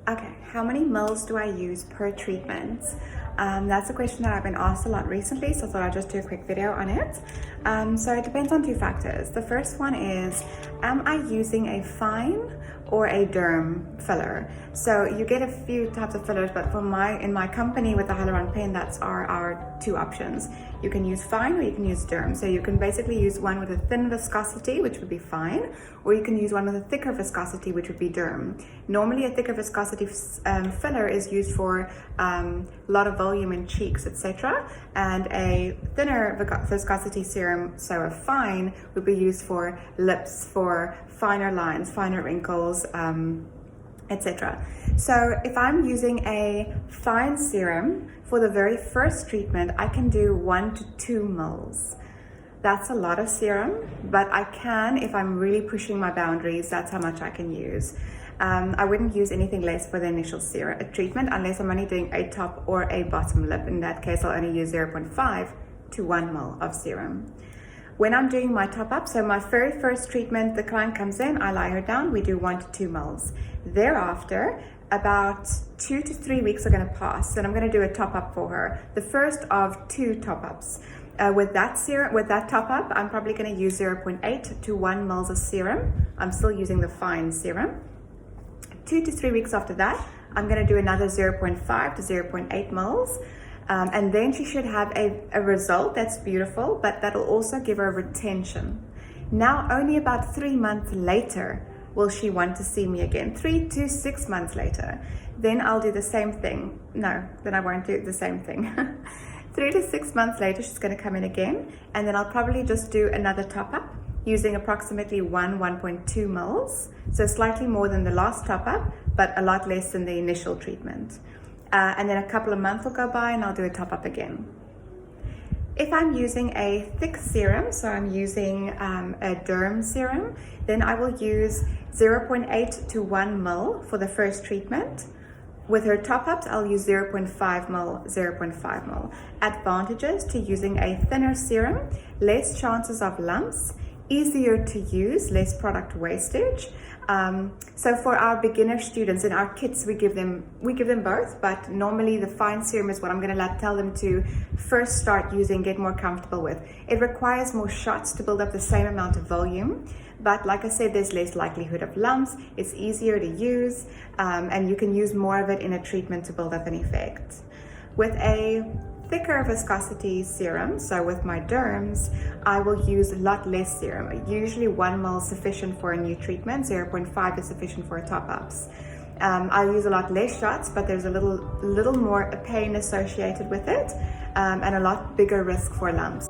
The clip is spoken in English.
Okay, how many mils do I use per treatment? That's a question that I've been asked a lot recently, so I thought I'd just do a quick video on it. So it depends on two factors. The first one is, am I using a fine or a derm filler? So you get a few types of fillers, but in my company with the Hyaluron Pen, that's our two options. You can use fine or you can use derm. So you can basically use one with a thin viscosity, which would be fine, or you can use one with a thicker viscosity, which would be derm. Normally a thicker viscosity filler is used for a lot of volume in cheeks, etc. And a thinner viscosity serum, so a fine, would be used for lips, for finer lines, finer wrinkles, etc. So if I'm using a fine serum for the very first treatment, I can do 1 to 2 mils. That's a lot of serum, but I can, if I'm really pushing my boundaries, that's how much I can use. I wouldn't use anything less for the initial treatment unless I'm only doing a top or a bottom lip. In that case, I'll only use 0.5 to 1 mil of serum. When I'm doing my top up, so my very first treatment, the client comes in, I lie her down, we do 1 to 2 mils. Thereafter, about 2 to 3 weeks are going to pass, and I'm going to do a top up for her. The first of 2 top ups. With that top up, I'm probably going to use 0.8 to 1 mils of serum. I'm still using the fine serum. 2 to 3 weeks after that, I'm going to do another 0.5 to 0.8 mils. And then she should have a result that's beautiful, but that'll also give her retention. Now, only about 3 months later will she want to see me again. 3 to 6 months later. Then I'll do the same thing. No, then I won't do the same thing. 3 to 6 months later, she's going to come in again, and then I'll probably just do another top up using approximately 1.2 mils. So slightly more than the last top up, but a lot less than the initial treatment. And then a couple of months will go by and I'll do a top up again. If I'm using a thick serum, so I'm using a derm serum, then I will use 0.8 to 1 mil for the first treatment. With her top ups, I'll use 0.5 mil, 0.5 mil. Advantages to using a thinner serum: less chances of lumps, easier to use, less product wastage. So for our beginner students and our kids, we give them both, but normally the fine serum is what I'm going to tell them to first start using, get more comfortable with. It requires more shots to build up the same amount of volume, but like I said, there's less likelihood of lumps, it's easier to use, and you can use more of it in a treatment to build up an effect. With a thicker viscosity serum, so with my derms, I will use a lot less serum. Usually 1 mil is sufficient for a new treatment, 0.5 is sufficient for top-ups. I'll use a lot less shots, but there's a little more pain associated with it, and a lot bigger risk for lumps.